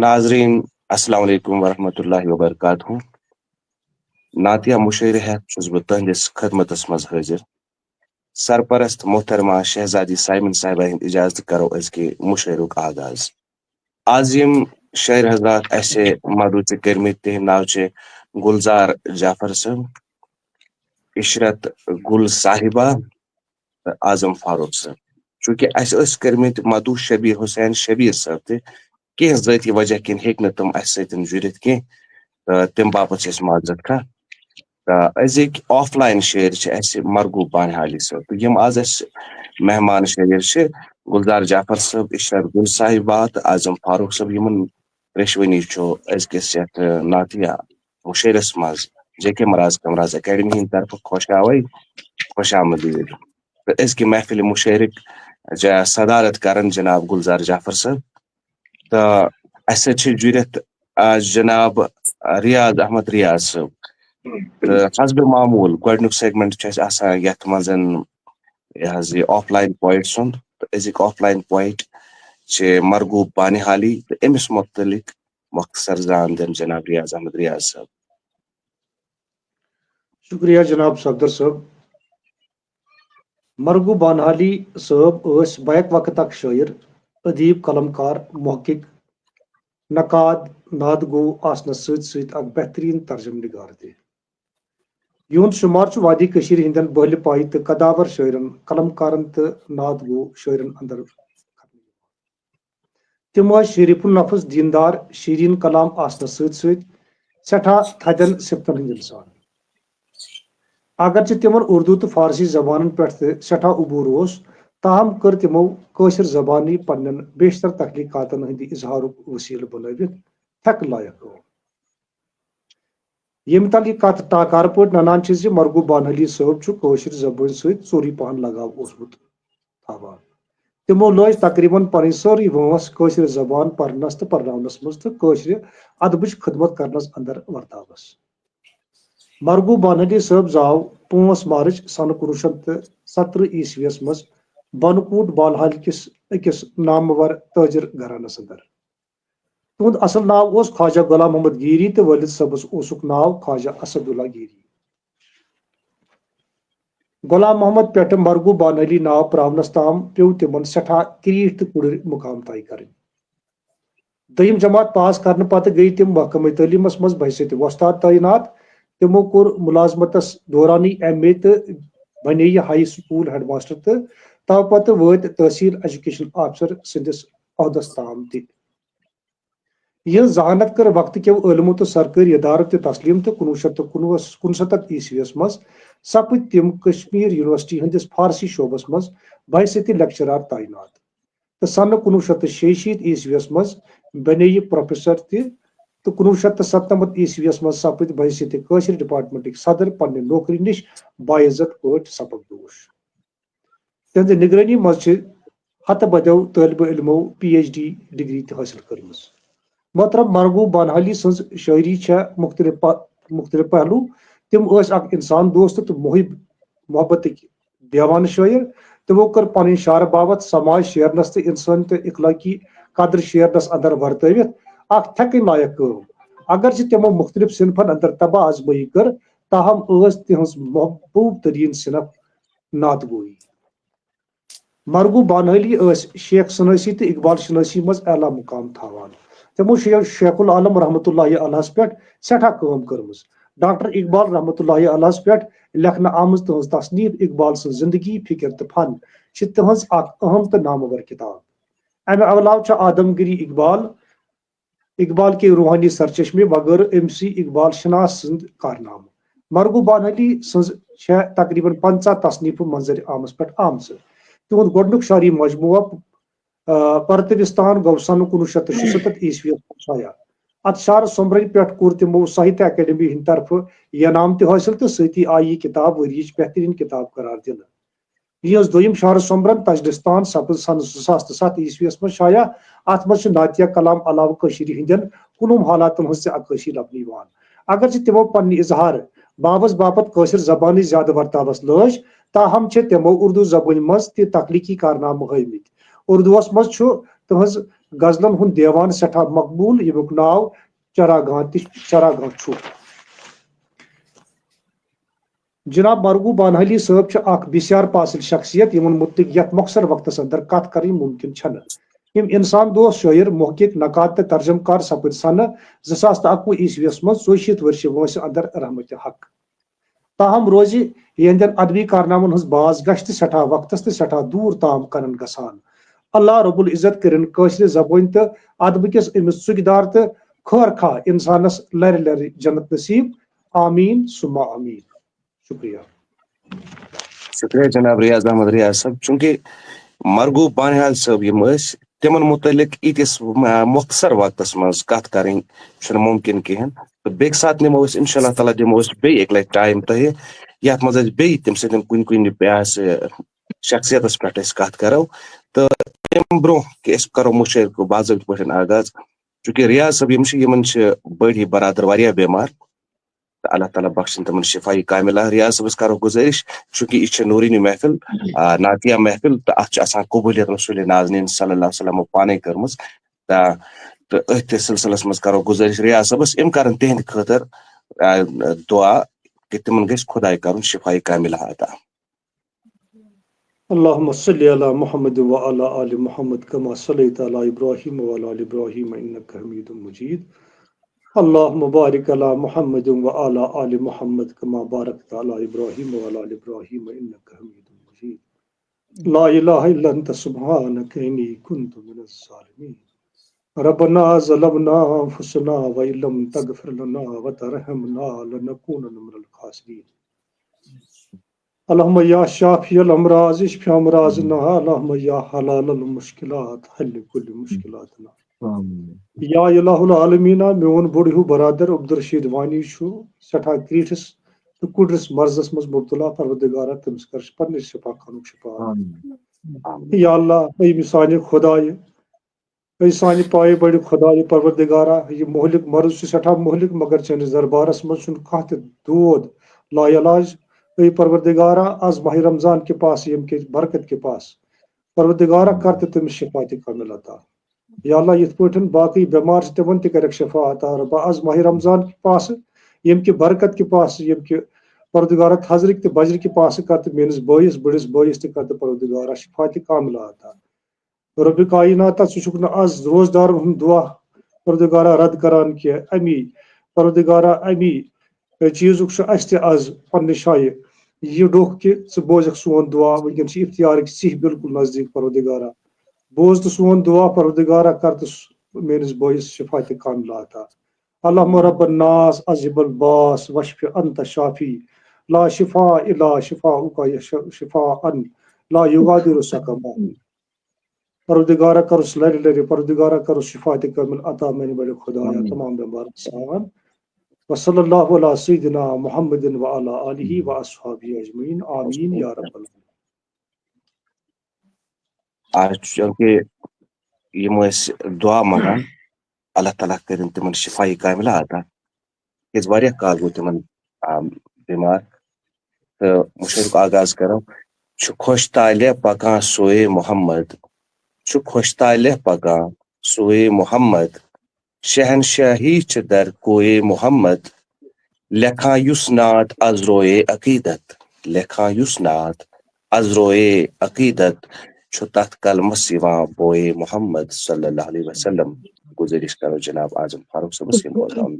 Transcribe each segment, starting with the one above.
ناظرین السلام علیکم ورحمۃ اللہ وبرکاتہ نعتیہ مشاعر ہیتھ چھس بہ تہندس خدمتس مز حاضر سرپرست محترمہ شہزادی سائمن صاحبہ ہند اجازت کرو ازکہ مشاعرک آغاز آز یم شاعر حضرات اسے مدعو کرمت تہند ناو چھ گلزار جعفر صاحب، عشرت گل صاحبہ، اعظم فاروق صاحب. چونکہ اس کرمت مدعو شبیر حسین شبیر صاحب تہ کی ذاتی وجہ کن ہیک تم اس ستن جڑت کی تم باپت چھ معذرت کھا ازک آف لائن شعر اس مرغوب بانحالی صاحب تو یم آز اس مہمان شعر گلزار جعفر صاحب، عشرت گل صاحبہ تو اعظم فاروق صاحب یمن رشونی ازکس یتھ نعتیہ مشعرس مز جے کے مراز کمراز اکیڈمی ہند طرف خوش آوئی خوش آمدید. تو ازکہ محفل مشعرک صدارت کرن جناب گلزار جعفر صاحب. تو اس جرت جناب ریاض احمد ریاض صاحب. تو حسب معمول گۄڈنیُک سیگمنٹ چھُ آسان یتھ منٛز یہ آف لائن پویٹ سُنٛد تہٕ أزِکۍ آف لائن پویٹ چھِ مرغوب بانحالی تہٕ أمِس متعلق مختصر زان دِن جناب ریاض احمد ریاض صاحب. شکریہ جناب صفدر صاحب. مرغوب بانحالی صاحب بیک وقت اک شاعر، ادیب، قلمکار، محقق، نقاد، ناد گو آسنس ست اک بہترین ترجم نگار تہ. یہند شمار وادی کشیر ہندین بہل پائی تو قداور شاعرن، قلمکارن تو ناد گو شاعرن اندر. تم شریف النفس، دیندار، شیرین کلام آسنس ست سٹھا تھدین صفتن ہند انسان. اگرچہ تمن اردو تو فارسی زبانن پہ سٹھا عبور تاہم کر تمو قٲشر زبانی پنن بیشتر تخلیقاتن ہند اظہارک وسیلہ بنوت تھک لائق. یم تل یہ کت ٹاکار پٲٹھۍ ننان چھ زِ مرغوب بانحالی صٲب چھُ کٲشر زبان ست ژوری پہن لگاو اوسمُت تھاوان. تمو لٲج تقریباً پنٕنۍ سٲرٕے وٲنٛس کٲشر زبان پرنس تہٕ پرناونس منٛز تہٕ کٲشرِ ادبٕچ خدمت کرنس اندر ورتاوس. مرغوب بانحالی صٲب زاو 5 مارچ سنہ 1970 عیسویس مز بنکوٹ بالہال کس أکِس نامور تاجر گھرانس اندر. تہنٛد اصل ناو اوس خواجہ غلام محمد گیری تہٕ والد صٲبس اوسُکھ ناو خواجہ اسد اللہ گیری. غلام محمد پٮ۪ٹھٕ مرغوب بانحالی ناو پراونس تام پیو تمن سٹھا کریٖٹھ تہٕ کُڑٕر مقام طے کرٕنۍ. دوٚیِم جماعت پاس کرنہٕ پتہٕ گٔیہِ تِم محکمہ تعلیٖمس منٛز بحثیت وۄستاد تعینات. تمو کوٚر ملازمتس دورانی MA تہٕ بنے ہائی سکول ہیڈ ماسٹر تہٕ تو پتہٕ وٲتۍ تحصیل ایجوکیشن آفیسر سندس عہدس تام تہِ. یہٕنٛز ذہانت کر وقت کیو عٲلمو تہٕ سرکٲری ادارو تہِ تسلیم تہٕ 1969 عیسویس مز سپٕدۍ تِم کشمیر یونیورسٹی ہندس فارسی شعبس مز بحثیت لیکچرار تعینات. تہٕ سنہ 1966 عیسویس مز بنے پروفیسر تہِ تو 1997 عیسویس مز سپٕدۍ بحثیت کٲشر ڈپارٹمنٹک صدر پننہِ نوکری نش باعزت پٲٹھۍ سبق دوش. تہنٛزِ نگرٲنی منٛز چھِ ہتہٕ بدیو طٲلبہ علمو PhD ڈگری تہِ حٲصل کٔرمٕژ. محترم مرغوب بانحالی سٕنٛز شاعری چھےٚ مختلف پہلو. تم ٲسۍ اکھ انسان دوست تہٕ محبتٕکۍ دیوانہٕ شٲعر. تمو کٔر پنٕنۍ شعر باوت سماج شیرنس تہٕ انسٲنی تہٕ اخلاقی قدر شیرنس اندر ورتٲوِتھ اکھ تھکٕنۍ لایق کٲم. اگرچہ تمو مختلف صنفن اندر تباہ آزمٲیی کٔر تاہم ٲس تہنٛز محبوب ترین صنف نعت گوئی. مرغوب بانحالی ٲسۍ شیخ شناسی تہٕ اقبال شناسی منٛز اعلیٰ مقام تھاوان. تمو شیخ العالم رحمۃ اللہ علیہس پٮ۪ٹھ سٹھا کٲم کٔرمٕژ. ڈاکٹر اقبال رحمۃ اللہ علیہس پٮ۪ٹھ لیکھنہٕ آمٕژ تہنٛز تصنیف اقبال سٕنٛز زندگی، فکر تہٕ فن چھِ تہنٛز اکھ اہم تہٕ نامور کتاب. امہِ علاوٕ چھُ آدمگیری اقبال کے روحانی سرچشمے وغٲرٕ MC اقبال شناس سٕنٛدۍ کارنامہٕ. مرغوب بانحالی سٕنٛز چھےٚ تقریباً 50 تصنیفہٕ منظر عامس پٮ۪ٹھ آمژٕ. تہنٛد گۄڈنیُک شعری مجموعہ پرتوستان گوٚو سنہ 1976 عیسویس منٛز شایع. اتھ شعر سومبرن پٮ۪ٹھ کوٚر تِمو ساہتیہ اکیڈمی ہٕنٛدِ طرفہٕ انعام تہِ حٲصِل تہٕ سۭتی آیہِ یہِ کتاب ؤرۍیٕچ بہترین کتاب قرار دِنہٕ. یہٕنٛز دوٚیِم شعر سومبرن تجرستان سپٕز سنہ 2007 عیسویس منٛز شایع. اتھ منٛز چھُ نعتیہ کلام علاوٕ کٔشیٖرِ ہٕنٛدٮ۪ن کُنوُہ حالاتن ہٕنٛز تہِ عکٲسی لبنہٕ یِوان. اگرچہ تمو پننہِ اظہار بابس باپت کٲشر زبانٕچ زیادٕ ورتاوس لٲج تاہم چھِ تمو اردو زبانہِ منٛز تہِ تخلیقی کارنامہٕ ہٲومٕتۍ. اردوس منٛز چھُ تہذ غزلن ہند دیوان سٹھا مقبول یمیک ناو چراگاہ چھُ. جناب مرغوب بانحالی صٲب چھِ اکھ بسیار پاصل شخصیت یمن متعلق یتھ مختصر وقتس اندر کتھ کرٕنۍ ممکن چھنہٕ. یم انسان دوست شٲعر محقق نقاد تہٕ ترجم کار سپٕدۍ سنہٕ 2011 عیسویس منٛز 34 ؤرشہِ وٲنٛسہِ اندر رحمتِ حق. تاہم روزِ یہندین ادبی کارنامن ہٕنٛز باز گشت سٹھاہ وقتس تہٕ سٹھاہ دوٗر تام کرن گژھان. اللہ رب العزت کرن کٲشرِ زبٲنۍ تہٕ ادبہٕ کِس أمِس ژُکۍ تہٕ خٲر خواہ انسانس لرِ لرِ جنت نصیب. آمین ثم آمین. شکریہ. شکریہ جناب ریاض احمد ریاض صاحب. چونکہ مرغوب بانحال صٲب یم تمن متعلق یتس مختصر وقتس مز کت کریں ممکن کہین تو بیٚکہِ ساتہٕ نمو أسۍ انشاء اللہ تعالیٰ دمو أسۍ بیٚیہِ اکہِ لٹہِ ٹایم تۄہہِ یتھ منٛز أسۍ بیٚیہِ تمہِ سۭتۍ کُنہِ شخصیتس پٮ۪ٹھ أسۍ کتھ کرو تہٕ تمہِ برونٛہہ کہِ أسۍ کرو مُشٲعرٕ کو باضٲبطہٕ پٲٹھۍ آغاز. چونکہ ریاض صٲب یمن بٔڑۍ برادر واریاہ بٮ۪مار تہٕ اللہ تعالیٰ بخشن تمن شفائی کاملہ. ریاض صٲبس کرو گزٲرش چونکہ یہ چھِ نوٗرٲنی محفل نعتیہ محفل تہٕ اتھ چھِ آسان قبوٗلیت رسول ناظرین صلی اللہ علیہ وسلم پانے کٔرمٕژ تہٕ أتھۍ سلسلس منٛز کرو گزٲرش ریاض صٲبس یِم کرن تہنٛدِ خٲطرٕ دعا کہ تمن گژھِ خداے کرُن شفائی کاملہ عطا. اللهم صل على محمد وعلى آل محمد كما صليت على إبراهيم وعلى آل إبراهيم إنك حميد مجيد. اللهم بارك على محمد وعلى آل محمد كما باركت على إبراهيم وعلى آل إبراهيم إنك حميد مجيد. لا إله إلا أنت سبحانك إني كنت من الظالمين. ربنا ظلمنا أنفسنا وإن لم تغفر لنا وترحمنا لنكونن من الخاسرين. اللهم يا شافي الأمراض اشف أمراضنا. اللهم يا حلال المشكلات حل كل مشكلاتنا. یا الہ العالمین میون بوڑ ہیو برادر عبدالرشید وانی سٹھا کریٹھس تو کڈرس مرضس مز مبتلا. پروردگارہ تمس کر پنہ شفا خانک شفا. یا اللہ اے سانہ خدائے اے سانہ پائے بڑ خدائے پروردگارہ یہ مہلک مرض سٹھا مہلک مگر چنس دربارس مز کھاہ تہ دود لا علاج. اے پروردگارہ از ماہ رمضان کے پاس یم کے برکت کے پاس پروردگارہ کر تمس شفا کامل عطا. یا اللہ یت پٲٹھۍ باقی بیمار تمن تہ کرک شفا عطا. ربا از ماہ رمضان کے پاس یم کے برکت کے پاس یم کے پروردگارہ حضرک تہ بجر کے پاس کر تہ میٲنس بٲیس بڑس بٲیس تہ کر تہ پروردگارہ شفا کامل عطا. رب کائنات ژٕ چھُکھ نہٕ آز روزدارن ہُنٛد دعا پروردگارہ رد کران کینٛہہ. امی پروردگارہ امی چیزُک چھُ اَسہِ تہِ آز پننہِ جایہِ یہ ڈوٚکھ کہِ ژٕ بوزکھ سون دعا. وٕنکٮ۪ن چھِ افتیارٕکۍ ژِہۍ بالکل نزدیٖک پروردگارہ. بوز تہٕ سون دعا پروردگارہ کر تہٕ میٲنس بٲیس شفا تہِ کامل عطا. اللهم رب الناس اذهب الباس واشف انت شافی لا شفاء الا شفاءک شفاء لا یغادر سقما. پروردگارہ کرس لرِ لرِ پروردگارہ کرس شفا تہِ کامل عطا میانہِ بڑِ خدایا تمام بیمار سان. وصلی اللہ علی سیدنا محمد وعلی آلہ واصحابہ اجمعین. آمین یا رب العالمین. چونکہ یم دعا منگان اللہ تعالیٰ کرن تمن شفائی کاملہ عطا. کیٛازِ واریاہ کال گوٚو تمن بٮ۪مار تہٕ مُشٲعرُک آغاز کرو. چھُ خۄش تالہِ پکان سوے محمد چھُ خۄش تالہِ پکان سوے محمد شہنشاہی چھِ در کوے محمد لیکھان یُس نعت از روئے عقیدت لیکھان یُس نعت از روئے عقیدت چھُ تتھ کلمس یِوان بوئے محمد صلی اللہ علیہ وسلم. گزٲرش کرو جناب اعظم فاروق صٲبس یِم بوزناوُن.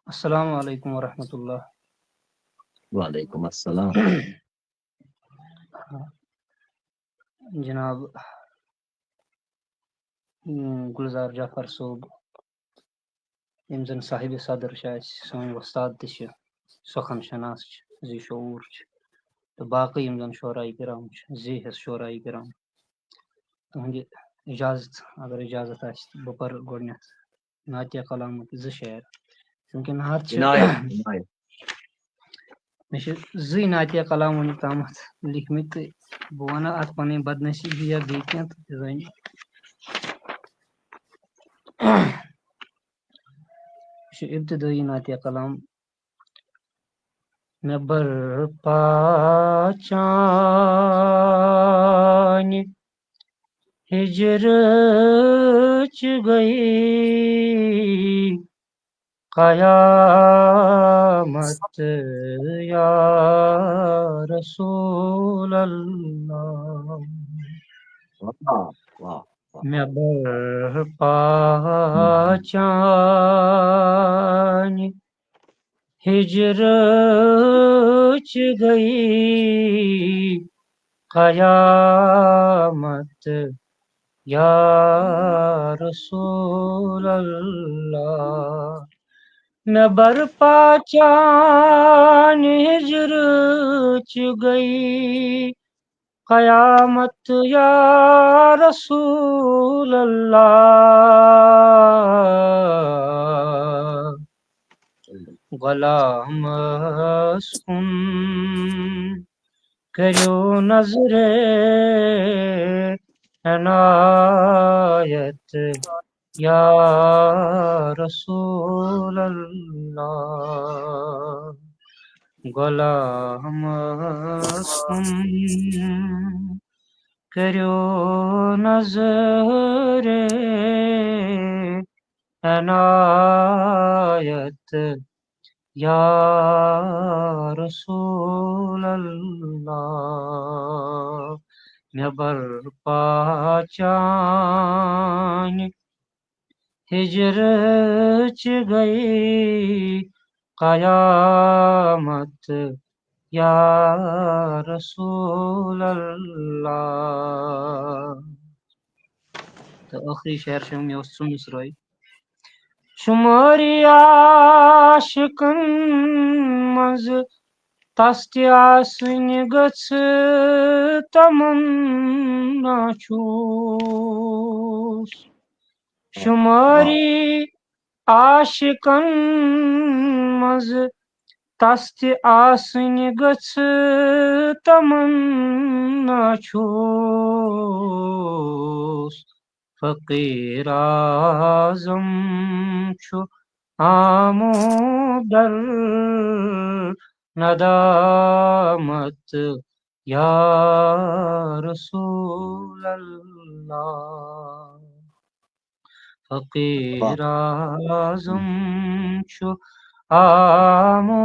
السلام علیکم ورحمۃ اللہ. وعلیکم السلام. جناب گلزار جعفر صوب یم زن صاحب صدر سٲنۍ وۄستاد تہِ چھِ سخن شناس چھِ ذی شعوٗر چھِ تہٕ باقٕے یم زن شورای کرام چھِ ذی حِصہٕ شورای کرام. تُہنٛدِ اجازت اگر اجازت آسہِ بہٕ پرٕ گۄڈنٮ۪تھ نعتیہ کلامٕکۍ 2 شعر. چوٗنٛکہِ نعت چھِ مےٚ چھِ 2 نعتیہ کلام وُنیُک تامتھ لیکھمٕتۍ تہٕ بہٕ ونہٕ اتھ پنٕنۍ بدنصیٖبی یا بیٚیہِ کینٛہہ تہٕ تہِ زٲنۍ. یہِ چھُ ابتدٲیی نعتیہ کلام. میں برپا چان ہجر چ گئی قیامت یا رسول اللہ واہ واہ میں برپا چان ہجر چ گئی قیامت یا رسول اللہ میں برپا چان ہجر چ گئی قیامت یا رسول اللہ غلام سن کریو نظر عنایت یا رسول اللہ غلام سن کریو نظر عنایت یا رسول اللہ میں برپا چان ہجر چ گئی قیامت یا رسول اللہ تو آخری شعر سے میں اس سمس روئی شماری عاشقن مز تست آسن گژھ تمنا چھوس شماری عاشقن مز تست آسن گژھ تمنا چھوس فقیر اعظم چھو آمودر ندامت یا رسول اللہ فقیر اعظم چھو آمودر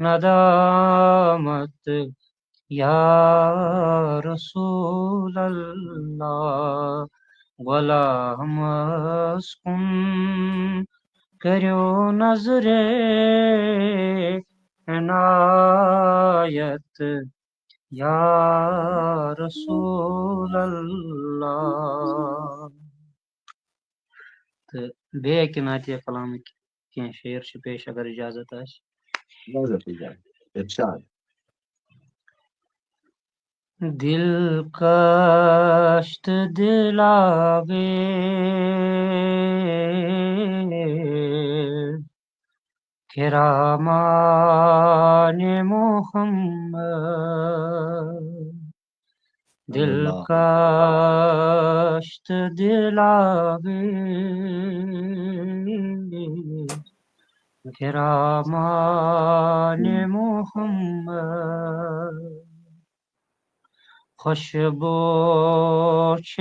ندامت یا رسول اللہ غلام اسکن کریو نظر عنایت یا رسول اللہ تو بیٚیہِ نعتیہ کلامٕکۍ کینٛہہ شعر چھِ پیش اگر اجازت آسہِ ارشاد دل کشت دلاوے کرامان محمد دل کشت دلاوے کرامان محمد خوشبو چھ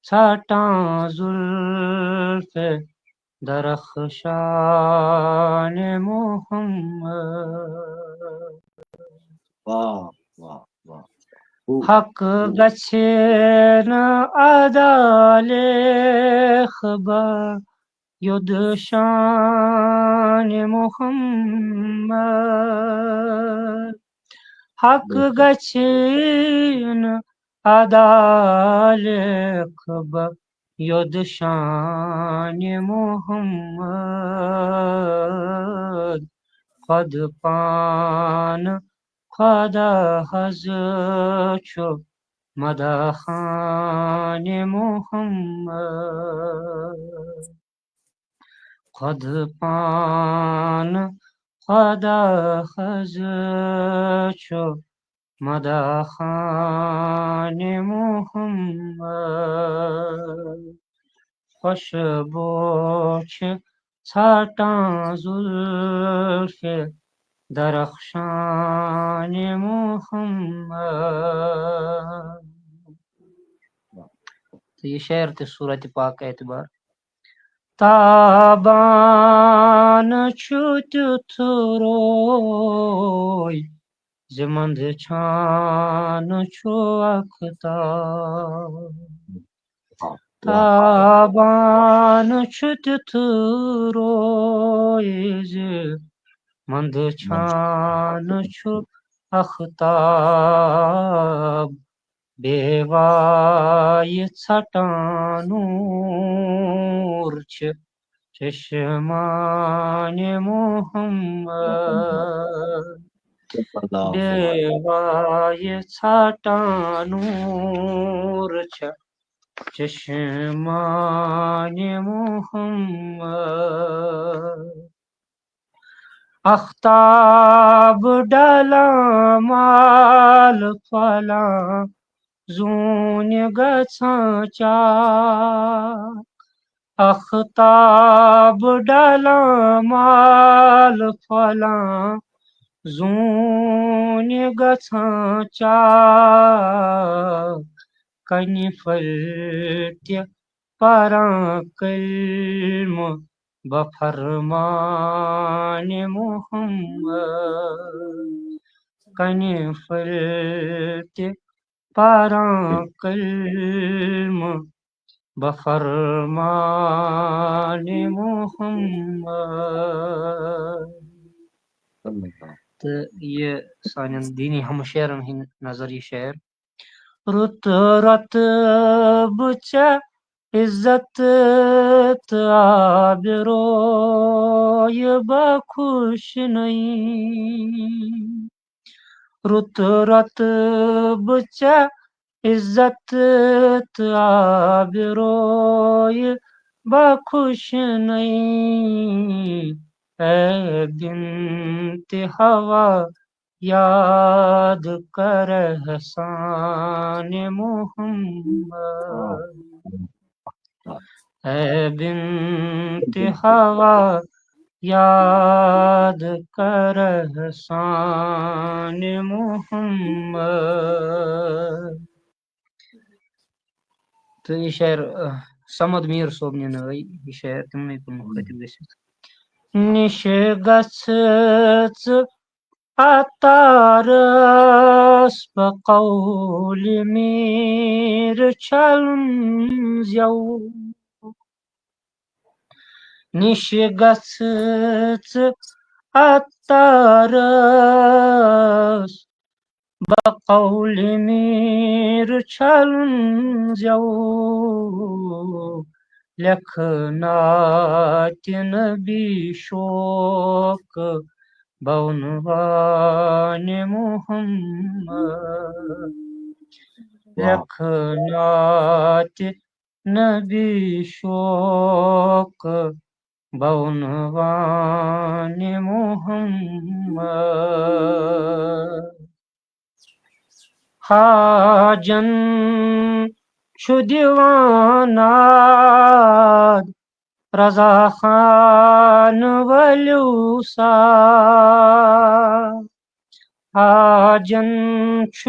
ژھٹان زلف درخشان محمد واہ واہ واہ حق گژھِ نہٕ ادا لیکھبہٕ یُد شان محمد حق گژھِ نہٕ ادا لیکھبہٕ یُد شان محمد خود پان خدا حض چھُ مداحان محمد خود پان خدا حض چھُ مداحان محمد خوشبو چھ ژھٹان زلف درخشان محمد. تو یہ شعر تھے صورت پاک کا اعتبار. تابان چھُ تیُتھ روے زِ منٛدچھان چھُ اختاب. تابان چھُ تیُتھ روے زِ منٛدچھان چھُ اختاب. بیوایہِ ژھٹان نوٗر چھِ چشمانہِ محمد. بیوایہِ ژھٹان نوٗر چھِ چشمانہِ محمد. اختاب ڈلان مال پھلان زوٗنہِ گژھان چاک. اختاب ڈلان مال پھلان زوٗنہِ گژھان چاک. کنہِ پھٔلۍ تہِ پران کلمہٕ بفرمانہِ محمد. کنہِ پھٔلۍ تہِ پران کلمہٕ بفرمانہِ محمد. تہٕ یہ سانٮ۪ن دیٖنی ہمشیرن ہٕنٛدۍ نظر یہِ شعر. رُت رۄتبہٕ ژےٚ عزت تہٕ آبرویہِ بخوشنٕے. رُت رۄتبہٕ ژےٚ عزت تہٕ آبرویہِ بخوشنٕے. اے بنتِ ہوا یاد کر احسانِ محمد. اے بنتِ ہوا یاد کر احسانِ محمد. تہٕ یہِ شعر صمد میٖر صٲبنہِ نٲے یہِ شعر تِمنٕے کُن مُخٲطِب گٔژھِتھ. نِشہِ گژھِ ژٕ عطارس بقولِ میٖر چھلُن زٮ۪و. نِشہِ گژھِ ژٕ عطارس بقولِ میٖر چھلُن زٮ۪و. لیکھناتہِ نبی شوقہٕ بعنوانِ محمد. لیکھناتہِ نبی شوقہٕ بعنوانِ محمد. حاجن چھُ دِوان ناد رضا خان ؤلِو سا. حاجن چھُ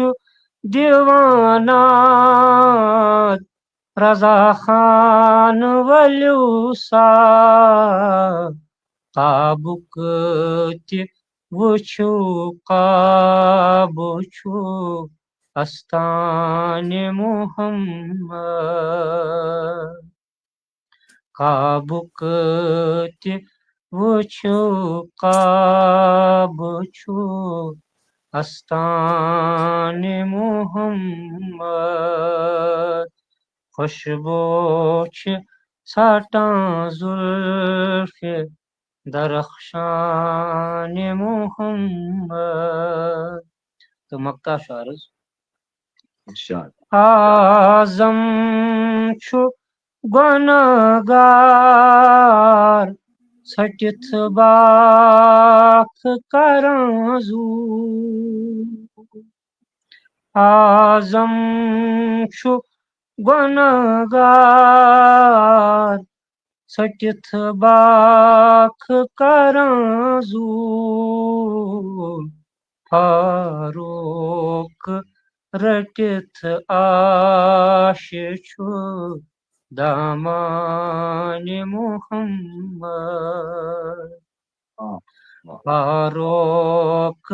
دِوان ناد رضا خان ؤلِو سا. قابُک تہِ وٕچھِو قابہٕ چھُ استانِ محمد. قابُک تہِ وٕچھِو قابہٕ چھُ استانِ محمد. خوشبوٗ چھِ ژھٹان زُلفِ درخشانِ محمد. تہٕ مقطع چھُ عرض. اعظم چھُ گۄنہگار ژھٔٹِتھ باکھ کران زوٗ. اعظم چھُ گۄنہگار ژٔٹِتھ باکھ کران زوٗ فاروق رٔٹِتھ آشہِ چھُ دامانہِ محمد فاروق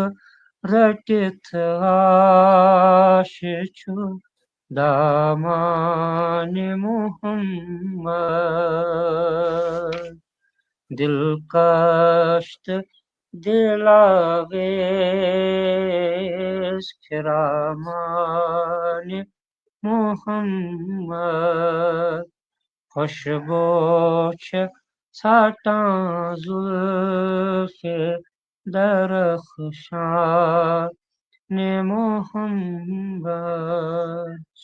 رٔٹِتھ آشہِ چھُ دامانہِ محمد دلکش تہٕ دلاویز کھِرامانہِ محمد خوشبو چھِ ژھٹان زُلفِ درخشانہِ محمد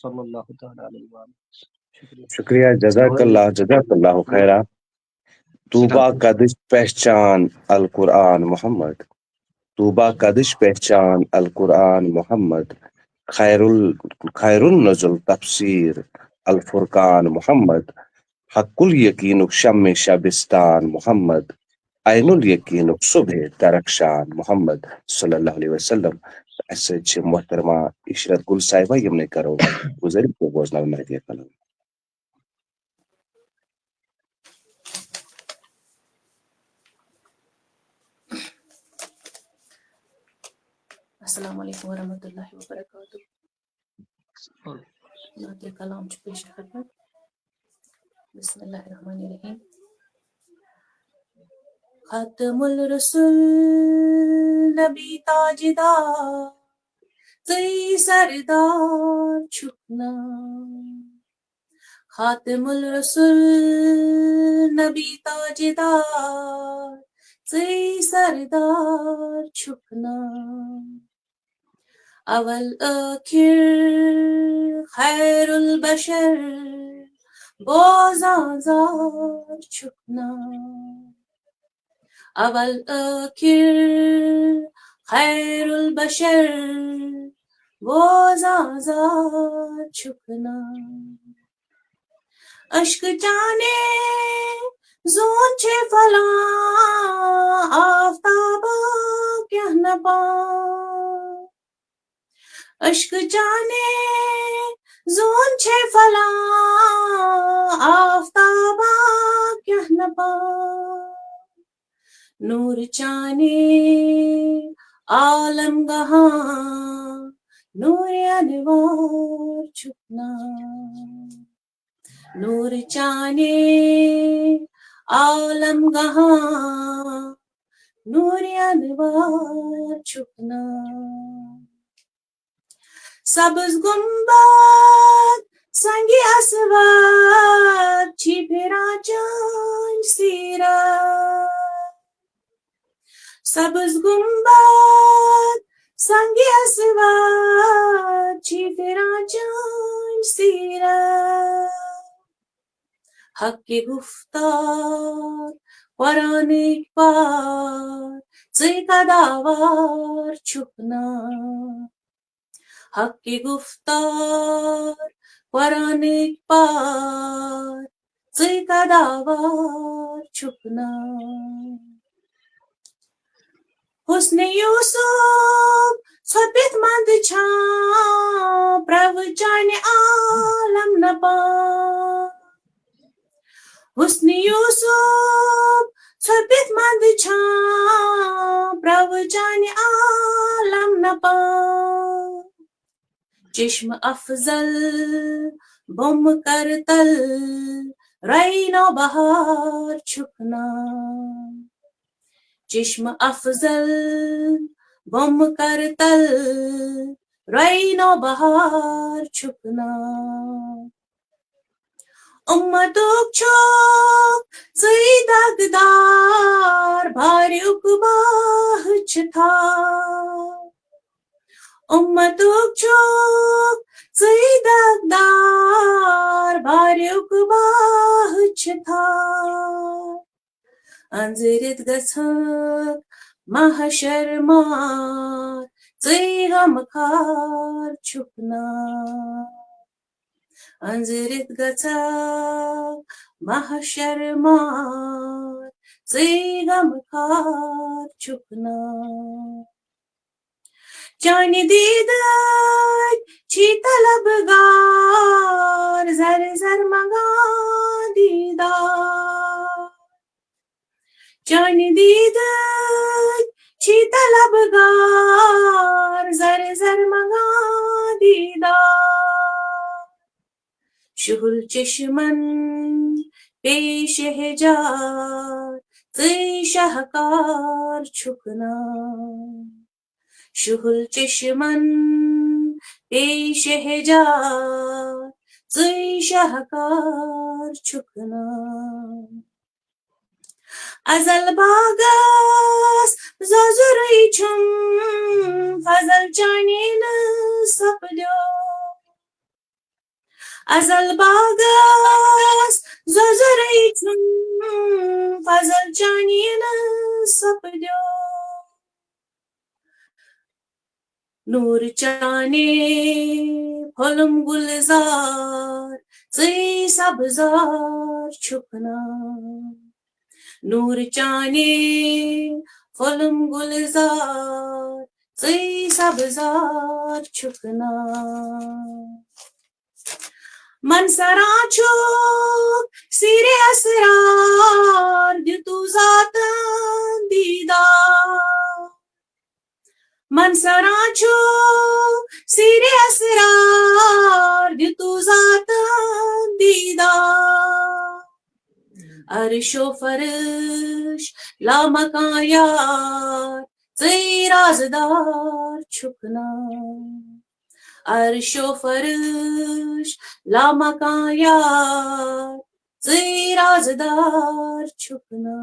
صلی اللہ تعالیٰ علیہ وآلہ شکریہ شکریہ جزاک اللہ خیرہ طوبہ قدش پہچان القرآن محمد طوبہ قدش پہچان القرآن محمد خیر النزل تفسیر الفرقان محمد حق الیقینک شم شبستان محمد عین الیقینک صبح درخشان محمد صلی اللہ علیہ وسلم اسہ چھ محترمہ عشرت گل صاحبہ یمنے کرو گزر بوزناو مہدی کلام السلام علیکم ورحمۃ اللہ وبرکاتہ نعت کلام پیش خدمت بسم اللہ الرحمن الرحیم ختم الرسول نبی تاجدار ژٕے سردار چھُکھ نا خاتم الرسول نبی تاجدار ژٕے سردار چھُکھ نا اول ٲخر خیر البشر بوزازار چھُکھ نا اول ٲخر خیر البشر بوزازار چھُکھ نا اشک جانے زون چھے فلاں آفتابا کیا نہ پا اشک جانے زون چھے فلاں آفتابا کیا نہ پا نور چانے عالم گہاں نور انوار چھُکھ نا نور چانے عالم گہاں نور انوار چھُکھ نا سبز گنبد سنگ اسود چھی پھران چانج سیرت سبز گنبد سنگ اسود چھی پھران چانج سیرت حق کی گفتار قرآن پاک ژٕے قداوار چھُکھ نا حق کی گفتار قرآن پاک ژٕے قداوار چھُکھ نا حسن یوسف ژھۄپِتھ منٛد چھان پرٛو چانہِ عالم نہ پا حسن یوسف ژھۄپِتھ منٛد چھان پرٛو چانہِ عالم نہ پا چشم افضل بوم کرتل رعینو بہار چھُکھ نا چشم افضل بوم کرتل رعینو بہار چھُکھ نا اُمتُک چھُکھ ژٕے دگدار بھاریُک باہ چھِ تھار اُمتُک چھُکھ ژٕے دگدار بھاریُک باہ چھِ تھار انزٲرِتھ گژھکھ محشر مار ژٕے غمخار چھُکھ نا انزرت گژھکھ محشر مار ژٕے غمخوار چھُکھ نا چانہِ دیٖدٕکۍ چھی طلبگار زر زر منگان دیٖدار چانہِ دیٖدٕکۍ چھی طلبگار زر زر منگان دیٖدار شُہُل چشمن پیش حجار ژٕے شاہکار چھُکھ نا شُہُل چشمن پیش حجار ژٕے شاہکار چھُکھ نا ازل باغس زۄزُرٕے چھُم فضل چانے نہٕ سپدیو ازل باغس زۄزُرٕے چھُم فضل چانے نہٕ سپدیو نوٗر چانے پھوٚلُم گُلزار ژٕے سبزار چھُکھ نا نوٗر چانے پھوٚلُم گُلزار ژٕے سبزار چھُکھ نا منصرا چھُکھ سِرِ اسرار دِتوٗ ذاتن دیٖدار منصرا چھُکھ سِرِ اسرار دِتوٗ ذاتن دیٖدار عرشو فرش لامکان یار ژٕے رازدار چھُکھ نا عرشو فرش لامکان یار ژٕے رازدار چھُکھ نا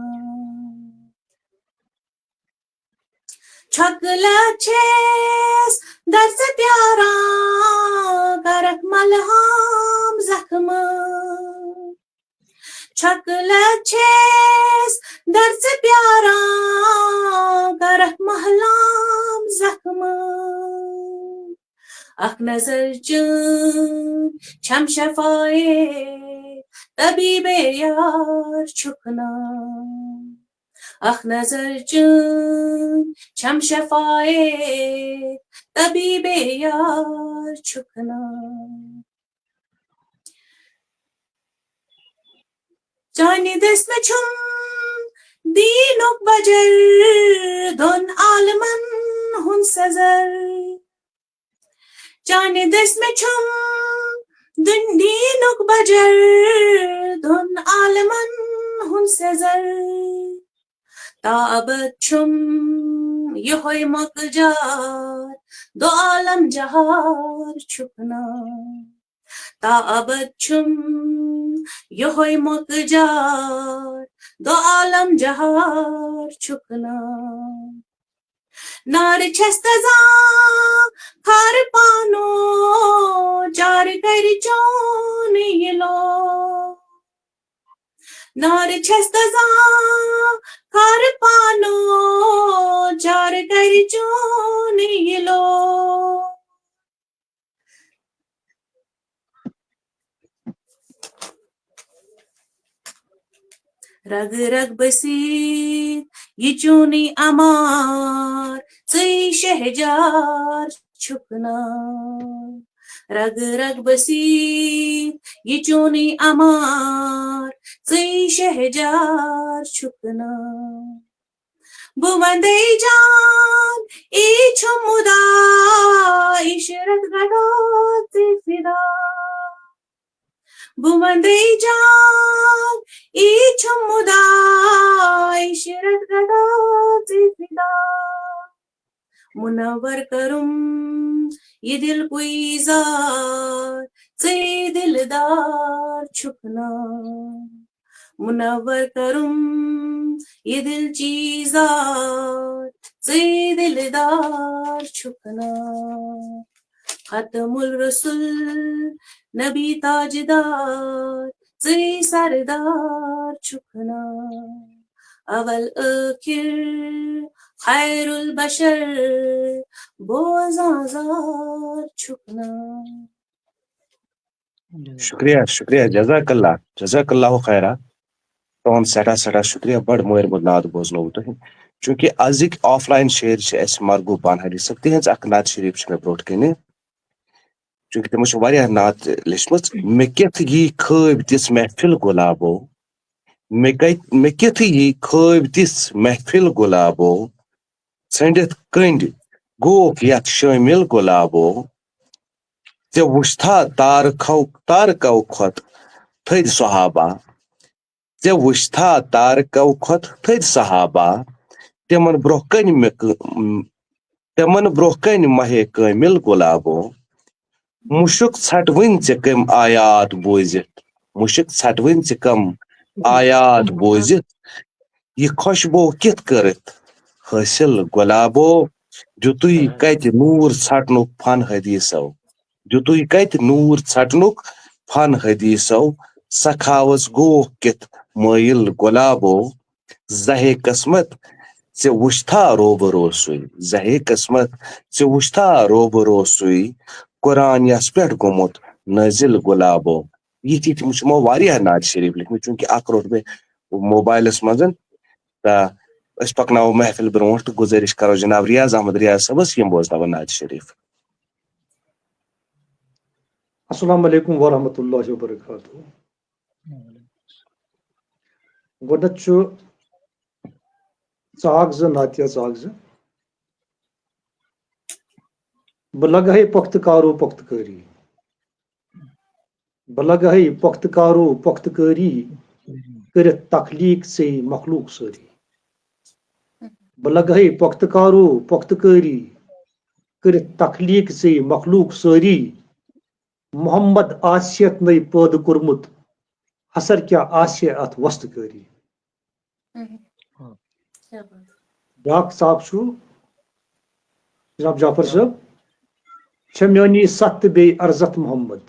چھۄکہٕ چھیٚس در ژٕ پیاران کرکھ ملہام زخمہٕ چھۄکہٕ چھیٚس در ژٕ پیاران کرکھ ملہام زخمہٕ اکھ نظر چٲنۍ چھم شفایے طبیبے یار چھُکھ نا اکھ نظر چٲنۍ چھم شفایے طبیبے یار چھُکھ نا چانہِ دٔسمہِ چھُم دیٖنُک بجر دۄن عالمن ہُنٛد سزر چانہِ دٔسمہِ چھُم دیٖنُک بجر دۄن عالمن ہُنٛد سزر تابت چھُم یِہوے مۄکہٕ جار دو عالم جہار چھُکھ نا تابت چھُم یِہوے مۄکہٕ جار دو عالم جہار چھُکھ نا نارِ چھَس تَزان کھارٕ پانو چارٕ کَرِ چون یہِ لو نارِ چھَس تَزان کھارٕ پانو چارٕ کَرِ چون یہِ لو رگ رگ بسیت یہِ چونٕے امار ژٕے شہجار چھُکھ نا رگ رگ بسیت یہِ چونٕے امار ژٕے شہجار چھُکھ نا بہٕ وندے جان ای چھُم مُدا عشرت گڑھو ژٕ فدا بہٕ وندے جان ای چھُم مُدا عشرت گڑھو ژٕ فدا مُنور کرُم یہِ دل گُلزار ژٕے دلدار چھُکھ نا مُنور کرُم یہِ دل چیٖزار ژٕے دلدار چھُکھ نا ختم الرسل نبی تاجدار ژٕے سردار چھُکھ نا اول ٲخِر خیر البشر بوزان زار چھُکھ نا شکریہ شکریہ جزاک اللہ خیرہ تہن سٹھا شکریہ بڑ مہربان نعت بوزنو تہ چونکہ ازک آف لائن شیر اس مرگو بانہری صاحب تہذ اخ نعت شریف مے بروٹ کن چونکہ تمو واریاہ نعت لیچھمژ مے کتھ یہ خواب تس محفل گلابو مے کتھ یہ خواب تس محفل گلابو ژھنڈتھ کنڈ گوک یتھ شامل گلابو ژے وچھتھا تارکو کھوت تھد صحابہ ژے وچھتھا تارکو کھوت تھد صحابہ تمن برونہ کن مہے کامل گلابو مشک ژھٹوٕنۍ ژےٚ کم آیات بوزتھ مشک ژھٹوٕنۍ ژےٚ کم آیات بوزتھ یہ خوشبو کت کرت حاصل گلابو دتُے کتہِ نور ژھٹنُک فن حدیثو دتُے کتہِ نور ژھٹنُک فن حدیثو سکھاوس گوہ کت مٲیل گلابو زہے قسمت ژےٚ وچھتھا روبروسٕے زہے قسمت ژےٚ وچھتھا روبروسٕے قرآن یس پٮ۪ٹھ گوٚمُت نٲزِل گلابو یِتھ تِمو واریاہ نعت شریف لیکھمٕتۍ چوٗنٛکہِ اکھ روٚٹ مےٚ موبایلس منٛز تہٕ أسۍ پکناوو محفل برونٛٹھ تہٕ گُزٲرِش کرو جناب ریاض احمد ریاض صٲبس یِم بوزناوَن نعت شریف السلام علیکم ورحمۃ اللہ وبرکاتہ گۄڈنٮ۪تھ چھُ ژاگ زٕ ناتیہ ژاگ زٕ بہٕ لگہے پۄختہٕ کارو پۄختہٕ کٲری بہٕ لگہے پۄختہٕ کارو پۄختہٕ کٲری کٔرِتھ تخلیٖق ژےٚ مخلوٗق سٲری بہٕ لگہے پۄختہٕ کارو پۄختہٕ کٲری کٔرِتھ تخلیٖق ژےٚ مخلوٗق سٲری محمد آسیتھ نَے پٲدٕ کوٚرمُت حسر کیٛاہ آسہِ اتھ وۄستہٕ کٲری بیٛاکھ ژاگ چھُ جناب جعفر صٲب چھےٚ میٛٲنی ستھ تہٕ بیٚیہِ ارزتھ محمد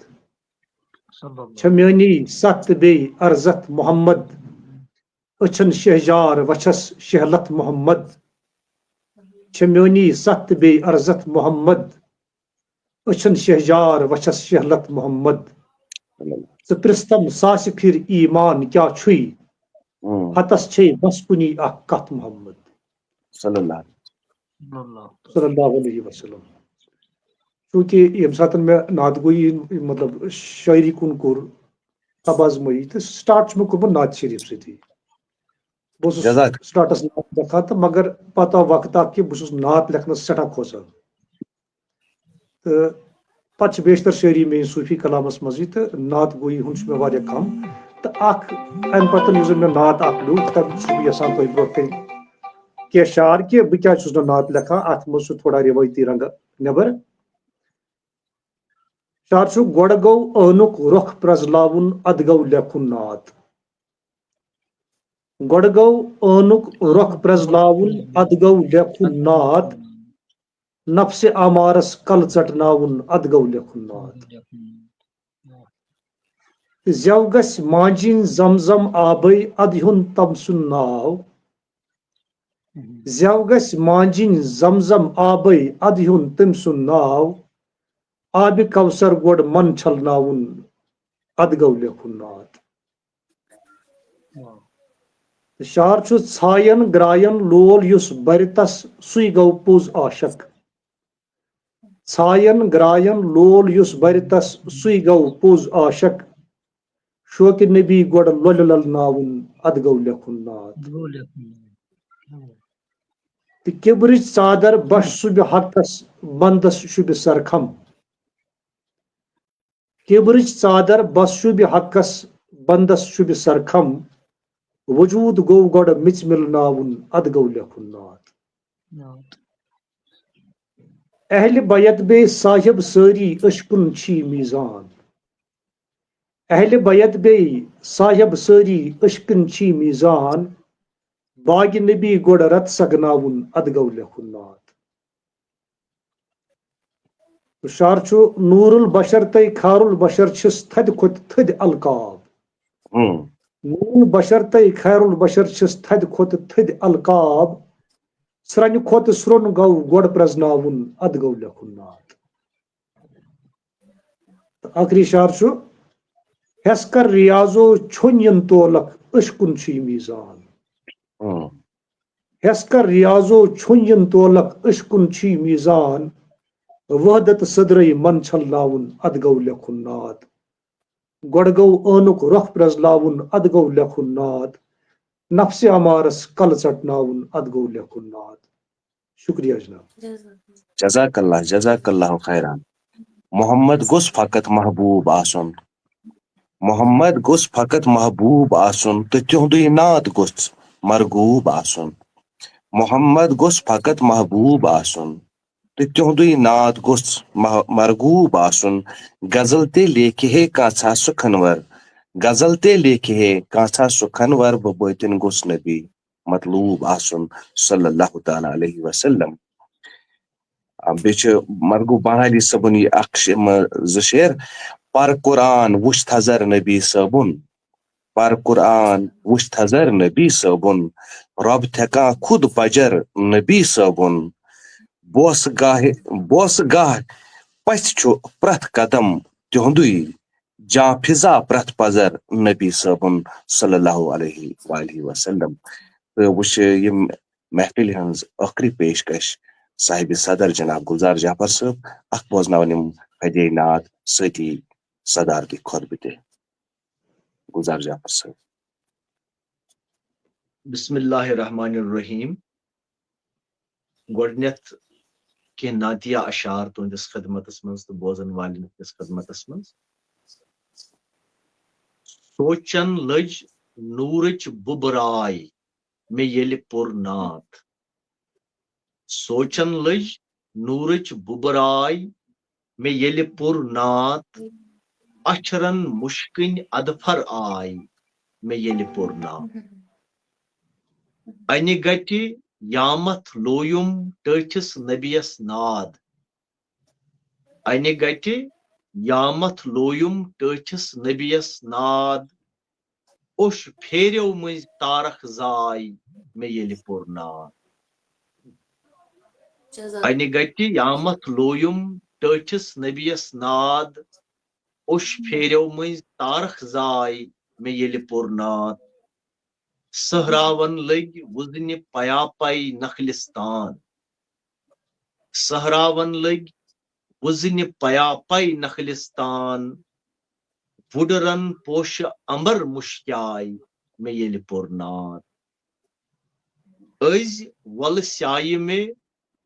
چھےٚ میٛٲنی ستھ تہٕ بیٚیہِ ارزتھ محمد أچھن شہجار وچھس شہلت محمد چھےٚ میٛٲنی ستھ تہٕ بیٚیہِ ارزتھ محمد أچھن شہجار وچھس شہلت محمد ژٕ پرٛژھتم ساسہِ پھِرِ ایمان کیٛاہ چھُے ہتس چھے بس کُنی اکھ کتھ محمد صلی اللہ علیہ وسلم چوٗنٛکہِ ییٚمہِ ساتہٕ مےٚ نعت گویی مطلب شٲعری کُن کوٚر تبازمٲیی تہٕ سٹاٹ چھُ مےٚ کوٚرمُت نعت شریف سۭتی بہٕ اوسُس سٹاٹس نعت لیکھان تہٕ مگر پتہٕ آو وقت اکھ کہِ بہٕ چھُس نعت لیکھنس سٮ۪ٹھاہ کھوژان تہٕ پتہٕ چھِ بیشتر شٲعری میٲنۍ صوٗفی کلامس منٛزٕے تہٕ نعت گویی ہُنٛد چھُ مےٚ واریاہ کم تہٕ اکھ امہِ پتہٕ یُس زن مےٚ نعت اکھ لیوٗکھ تمہِ چھُس بہٕ یژھان تۄہہِ برونٛٹھ کَنۍ کینٛہہ شعر کہِ بہٕ کیازِ چھُس نہٕ نعت لیکھان اتھ منٛز چھُ تھوڑا رِوٲیتی رنگہٕ نٮ۪بر شعر چھُ گۄڈٕ گوٚو ٲنُک رۄخ پرٛزلاوُن ادٕ گوٚو لیکھُن نعت گۄڈٕ گوٚو ٲنُک رۄخ پرٛزلاوُن ادٕ گوٚو لیکھُن نعت نفسہِ آمارس کلہٕ ژٹناوُن ادٕ گوٚو لیکھُن نعت زٮ۪و گژھِ مانجِنۍ زم زم آبٕے ادٕ ہیوٚن تٔم سُنٛد ناو زٮ۪و گژھِ مانجِنۍ زم زم آبٕے ادٕ ہیوٚن تٔمۍ سُنٛد ناو آبہِ کوثر گۄڈٕ من چھلناوُن ادٕ گوٚو لیکھُن نعت شعر چھُ ژھاین گراین لول یُس برِ تس سُے گوٚو پوٚز عاشق ژھاین گراین لول یُس برِ تس سُے گوٚو پوٚز عاشق شوقہِ نبی گۄڈٕ لۄلہِ للناوُن ادٕ گوٚو لیکھُن نعت تہٕ کِبرٕچ ژادر بش شُبہِ حقس بندس شُبہِ سرخم کِبرٕچ ژادر بس شُبہِ حقس بندس شُبہِ سرخم وجوٗد گوٚو گۄڈٕ مِژ مِلناوُن ادٕ گوٚو لیکھُن نعت اہلِ بیت بیٚیہِ صاحب سٲری اشکُن چھی میٖزان اہلِ بیت بیٚیہِ صاحب سٲری اشکن چھی میٖزان باغِ نبی گۄڈٕ رت سگناوُن ادٕ گوٚو لیکھُن نعت شعر چھُ نوٗر البشر تہٕ خار البشر چھِس تھدِ کھۄتہٕ تھدِ القاب نوٗر البشر تہٕ خیر البشر چھِس تھدِ کھۄتہٕ تھدِ القاب سرٛنہِ کھۄتہٕ سرٛوٚن گوٚو گۄڈٕ پرٛزناوُن ادٕ گوٚو لیکھُن نعت تہٕ ٲخری شعر چھُ ہیس کر ریاضو چھن تولک اشکن چھ میزان ہیس کر ریاضو چھن تولک اشکن چھ میزان وحدت صدرے من چھلاون اد گو لکھن ناد گۄڈٕ گوٚو ٲنُک رۄخ پرٛزلاوُن ادٕ گوٚو لیکھُن ناد نفسِ امارس کلہٕ ژٹناوُن ادٕ گوٚو لیکھُن ناد شکریہ جناب جزاک اللہ خیران محمد گوٚژھ فقط محبوب آسُن محمد گوٚژھ فقط محبوب آسُن تہٕ تِہُنٛدُے ناد گوٚژھ مرغوب آسُن محمد گوٚژھ فقط محبوب آسُن تہٕ تِہُنٛدُے ناد گوٚژھ مرغوب آسُن غزل تہِ لیکھِ ہے کانٛژھا سُہ کھنور غزل تہِ لیکھِ ہے کانٛژھا سُہ کھنور بہٕ بٲتِن گوٚژھ نبی مطلوب آسُن صلی اللہ تعالیٰ علیہ وسلم بیٚیہِ چھُ مرغوب بنالی صٲبُن یہِ اکھ زٕ شعر پر قرآن وٕچھ تھزر نبی صٲبُن پر قرآن وٕچھ تھزر نبی صٲبُن رۄب تھٮ۪کان خود پجر نبی صٲبُن بوسہٕ گاہ پژھِ چھُ پرٛٮ۪تھ قدم تِہُنٛدُے جا فضا پرٛٮ۪تھ پزر نبی صٲبُن صلی اللہ علیہ وسلم تہٕ وٕچھ یِم محفِلہِ ہٕنٛز ٲخری پیشکش صاحبِ صدر جناب گُلزار جعفر صٲب اکھ بوزناوان یِم فدے نعت سۭتی صدارتی خطبہٕ تہِ گُلزار جعفر صٲب بسم اللہ الرحمن الرحیم گۄڈنیتھ کینٛہہ نعتیہ اشعار تُہنٛدِس خدمتس منٛز تہٕ بوزن والٮ۪ن ہٕنٛدِس خدمتس منٛز سونچن لٔج نوٗرٕچ بُبراے مےٚ ییٚلہِ پوٚر نعت سونچن لٔج نوٗرٕچ بُبراے مےٚ ییٚلہِ پوٚر نعت اچھرن مُشکٕنۍ ادفر آے مےٚ ییٚلہِ پوٚر نعت انہِ گٹہِ یامتھ لویُم ٹٲٹھِس نبیَس ناد انہِ گٹہِ یامتھ لویُم ٹٲٹھِس نبیَس ناد اوٚش پھیریو مٔنٛزۍ تارک زاے مےٚ ییٚلہِ پوٚر نعت انہِ گٹہِ یامتھ لویُم ٹٲٹھِس نبیَس ناد اوٚش پھیریو مٔنٛزۍ تارک زاے مےٚ ییٚلہِ پوٚر نعت صحراون لٔگۍ وُزنہِ پیا پے نخلستان صحراون لٔگۍ وُزنہِ پیا پے نخلستان وُڈرن پوشہِ امبر مُشکیاے مےٚ ییٚلہِ پوٚر نعت أزۍ وۄلہٕ سیایہِ مےٚ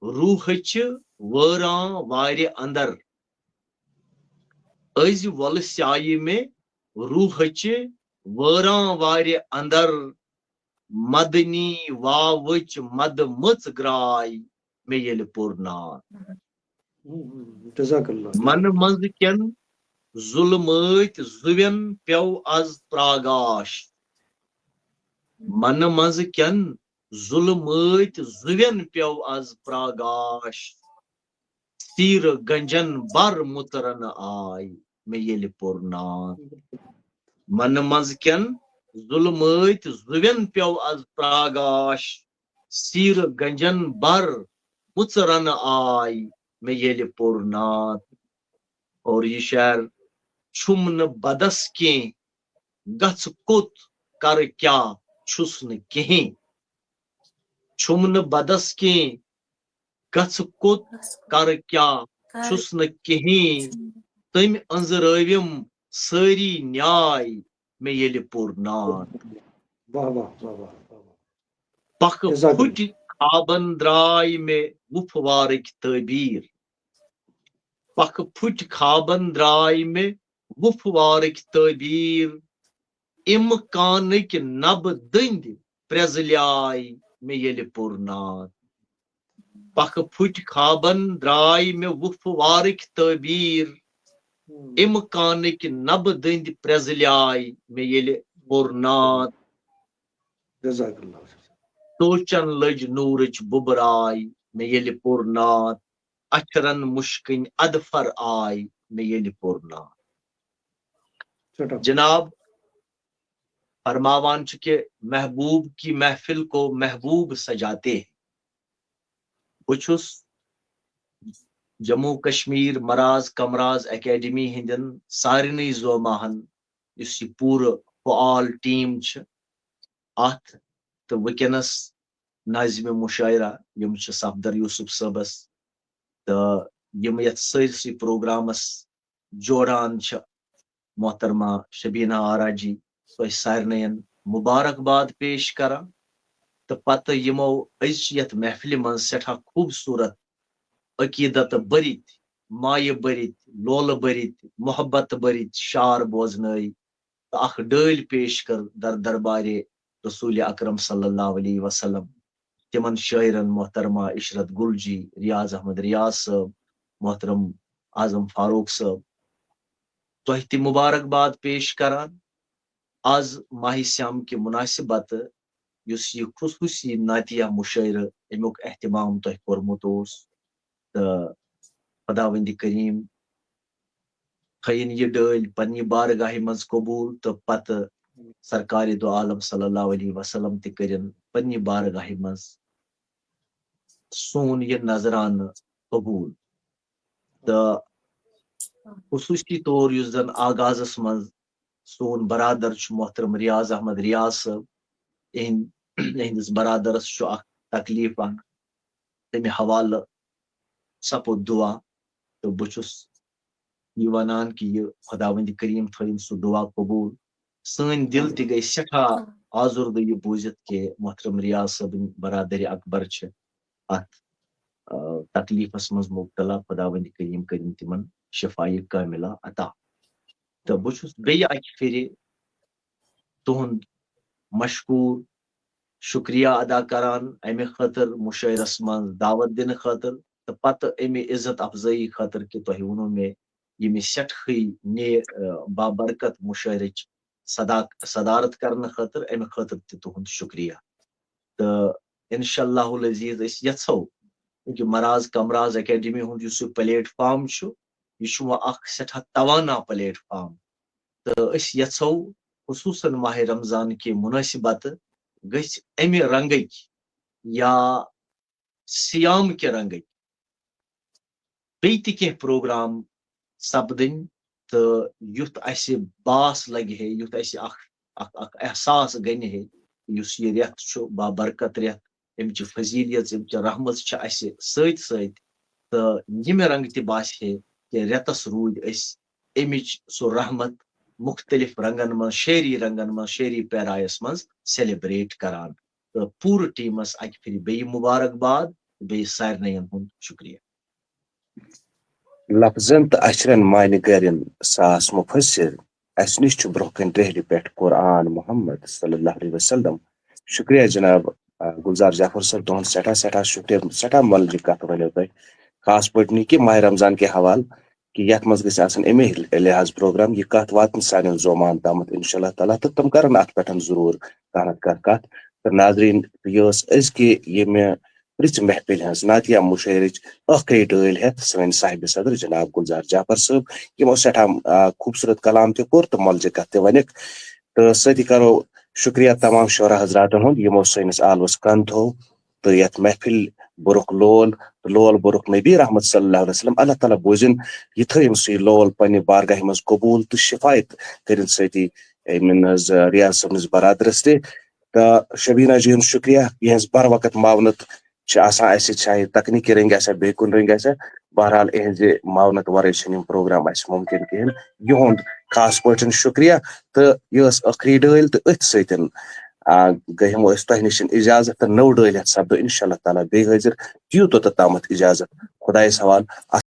روٗحٕچہِ وٲران وارِ انٛدر أزۍ وۄلہٕ سیایہِ مےٚ روٗحٕچہِ وٲران وارِ انٛدر مدنی واوٕچ مدٕ مٔژ گراے مےٚ ییٚلہِ پوٚر نعت جزاک اللہ منہٕ منٛز کٮ۪ن ظُلمٲتۍ زُوٮ۪ن پیوٚو آز پراگاش منہٕ منٛز کٮ۪ن ظُلمٲتۍ زُوٮ۪ن پیوٚو آز پراگاش تیٖرٕ گنجن بر مُترنہٕ آے مےٚ ییٚلہِ پوٚر نعت منہٕ منٛز کٮ۪ن ظُلمٲتۍ زُوٮ۪ن پیوٚو آز پراگاش سیٖرٕ گنجن بر مُژرنہٕ آے مےٚ ییٚلہِ پوٚر نعت اور یہِ شعر چھُم نہٕ بدس کینٛہہ گژھٕ کوٚت کرٕ کیٛاہ چھُس نہٕ کِہیٖنۍ چھُم نہٕ بدس کینٛہہ گژھٕ کوٚت کرٕ کیٛاہ چھُس نہٕ کِہیٖنۍ تٔمۍ أنٛزرٲوِم سٲری نیاے مےٚ ییٚلہِ پوٚر نعت واہ واہ واہ واہ واہ پکھٕ پھُٹہِ خابن درٛاے مےٚ وُپھوارٕکۍ تعبیٖر پکھٕ پھُٹہِ خابن درٛاے مےٚ وُپھوارٕکۍ تعبیٖر اِمکانٕکۍ نبہٕ دٔنٛدۍ پرٛٮ۪زلیاے مےٚ ییٚلہِ پوٚر نعت پکھٕ پھُٹہِ خابن درٛاے مےٚ وُپھوارٕکۍ تعبیٖر اِمکانٕکۍ نبہٕ دٔنٛدۍ پرٛٮ۪زلیاے مےٚ ییٚلہِ پوٚر نعت جزاک اللہ سونچن لٔج نوٗرٕچ بُبراے مےٚ ییٚلہِ پوٚر نعت اچھرن مُشکٕنۍ ادفر آے مےٚ ییٚلہِ پوٚر نعت جناب فرماوان چھُ کہِ محبوب کی محفل کو محبوب سجاتے ہیں بہٕ چھُس جموں کشمیٖر مراز کمراز اکیڈمی ہٕنٛدٮ۪ن سارنٕے زوماہن یُس یہِ پوٗرٕ فعال ٹیٖم چھِ اَتھ تہٕ وٕنکٮ۪نس ناظمہِ مُشاعرہ یِم چھِ صفدر یوٗسف صٲبس تہٕ یِم یتھ سٲرسٕے پروگرامس جوڑان چھِ محترمہ شبیٖنا آرا جی تۄہہِ سارنٕیَن مُبارکباد پیش کران تہٕ پتہٕ یِمو أزچہِ یتھ محفلہِ منٛز سٮ۪ٹھاہ خوٗبصوٗرت عقیٖدت بٔرِتھ مایہِ بٔرِتھ لولہٕ بٔرِتھ محبت بٔرِتھ شعر بوزنٲے تہٕ اکھ ڈٲلۍ پیش کٔر دربارِ رسوٗلِ اکرم صلی اللہ علیہ وسلم تِمن شٲعرن محترمہ عشرت گل جی ریاض احمد ریاض صٲب محترم اعظم فاروق صٲب تۄہہِ تہِ مُبارکباد پیش کران آز ماہِ سیام کہِ مُناسِبتہٕ یُس یہِ خصوٗصی نعتیہ مُشٲعرٕ امیُک احتمام تۄہہِ کوٚرمُت اوس تہٕ خۄداوندِ کریٖم تھٲیِن یہِ ڈٲلۍ پننہِ بارگاہہِ منٛز قبوٗل تہٕ پتہٕ سرکارِ دو عالم صلی اللہ علیہ وسلم تہِ کٔرِن پننہِ بارگاہہِ منٛز سون یہِ نظرانہٕ قبوٗل تہٕ خصوٗصی طور یُس زن آغازس منٛز سون برادر چھُ محترم ریاض احمد ریاض صٲب یِہنٛدِس برادرس چھُ اکھ تکلیٖف اکھ تمہِ حوالہٕ سپُد دُعا تہٕ بہٕ چھُس یہِ ونان کہِ یہِ خۄداوندِ کریٖم تھٲیِن سُہ دُعا قبوٗل سٲنۍ دِل تہِ گٔے سٮ۪ٹھاہ آزُردٕ یہِ بوٗزِتھ کہِ محترم ریاض صٲبٕنۍ برادرِ اکبر چھِ اتھ تکلیٖفس منٛز مُبتلا خۄداوندِ کریٖم کٔرِن تِمن شفایہِ کاملہ عطا تہٕ بہٕ چھُس بیٚیہِ اکہِ پھِرِ تُہُنٛد مشکوٗر شُکریہ ادا کران امہِ خٲطرٕ مُشٲعرس منٛز دعوت دِنہٕ خٲطرٕ تہٕ پتہٕ امہِ عزت افضٲیی خٲطرٕ کہِ تۄہہِ ووٚنوُ مےٚ ییٚمہِ سٮ۪ٹھٕے بابرکت مُشٲعرٕچ صدارت کرنہٕ خٲطرٕ امہِ خٲطرٕ تہِ تُہُنٛد شُکریہ تہٕ انشاء اللہ العزیٖز أسۍ یژھو کہِ مراز کمراز اکیڈمی ہُنٛد یُس یہِ پلیٹ فارم چھُ یہِ چھُ وۄنۍ اکھ سٮ۪ٹھاہ توانا پلیٹ فارم تہٕ أسۍ یژھو خصوٗصن ماہِ رمضان کہِ مُنٲسِبتہٕ گژھِ امہِ رنگٕکۍ یا سیام کہِ رنگٕکۍ بیٚیہِ تہِ کینٛہہ پروگرام سپدٕنۍ تہٕ یُتھ اسہِ باس لگہِ ہے یُتھ اسہِ اکھ احساس گنہِ ہے یُس یہِ رٮ۪تھ چھُ بابرکت رٮ۪تھ امچہِ فضیٖلیت امچہِ رحمت چھِ اسہِ سۭتۍ سۭتۍ تہٕ ییٚمہِ رنگہٕ تہِ باسہِ ہے کہِ رٮ۪تس روٗدۍ أسۍ امِچ سُہ رحمت مُختٔلِف رنگن منٛز شعری پیرایس منٛز سیلبریٹ کران تہٕ پوٗرٕ ٹیٖمس اکہِ پھِرِ بیٚیہِ مُبارکباد بیٚیہِ سارنٕیَن ہُنٛد شُکریہ لفظن تہٕ اچھرن معنی گرن ساس مُفسر اسہِ نِش چھُ برونٛہہ کنہِ دہلہِ پٮ۪ٹھ قرآن محمد صلی اللہ علیہ وسلم شُکریہ جناب گُلزار جعفر صٲب تُہُنٛد سٮ۪ٹھاہ سٮ۪ٹھاہ شُکریہ سٮ۪ٹھاہ مۄلجہِ کتھ ؤنِو تۄہہِ خاص پٲٹھۍ نہٕ کہِ ماہِ رمضان کہِ حوالہٕ کہِ یتھ منٛز گژھِ آسٕنۍ امے لحاظ پروگرام یہِ کتھ واتن سانٮ۪ن زومان تامتھ انشاء اللہ تعالیٰ تہٕ تِم کرن اتھ پٮ۪ٹھ ضروٗر کانٛہہ نتہٕ کانٛہہ کتھ تہٕ ناظریٖن یہِ ٲس أزکہِ ییٚمہِ پرژھِ محفِلہِ ہٕنٛز نعتیہ مُشٲعرٕچ ٲخری ڈٲلۍ ہٮ۪تھ سٲنۍ صاحبِ صدر جناب گُلزار جعفر صٲب یِمو سٮ۪ٹھاہ خوٗبصوٗرت کلام تہِ کوٚر تہٕ مۄلجہِ کتھ تہِ ونِکھ تہٕ سۭتی کرو شُکریہ تمام شعرا حضراتن ہُنٛد یِمو سٲنِس عالمس کن تھوٚو تہٕ یتھ محفِل برونٛہہ لول تہٕ لول برونٛہہ نبی رحمت صلی اللہ علیہ وسلم اللہ تعالیٰ بوٗزِن یہِ تھٲیِن سُہ لول پننہِ بارگاہہِ منٛز قبوٗل تہٕ شِفایت کٔرِن سۭتی أمِس ریاض صٲبنِس برادرس تہِ تہٕ شبیٖنا جی ہُنٛد شُکریہ یِہٕنٛز بر وقت معاونت چھِ آسان اسہِ چاہے تکنیٖکی رٔنگۍ آسیا بیٚیہِ کُنہِ رٔنگۍ آسیا بہرحال یِہٕنٛزِ معاونت ورٲے چھِنہٕ یِم پروگرام اسہِ مُمکِن کِہیٖنۍ یِہُنٛد خاص پٲٹھۍ شُکریہ تہٕ یہِ ٲس ٲخری ڈٲلۍ تہٕ أتھۍ سۭتۍ ہٮ۪مو أسۍ تۄہہِ نِش اِجازت تہٕ نٔو ڈٲلۍ یتھ سپدو انشاء اللہ تعالیٰ بیٚیہِ حٲضِر دِیِو توٚتتھ تامتھ اِجازت خۄدایس حوالہٕ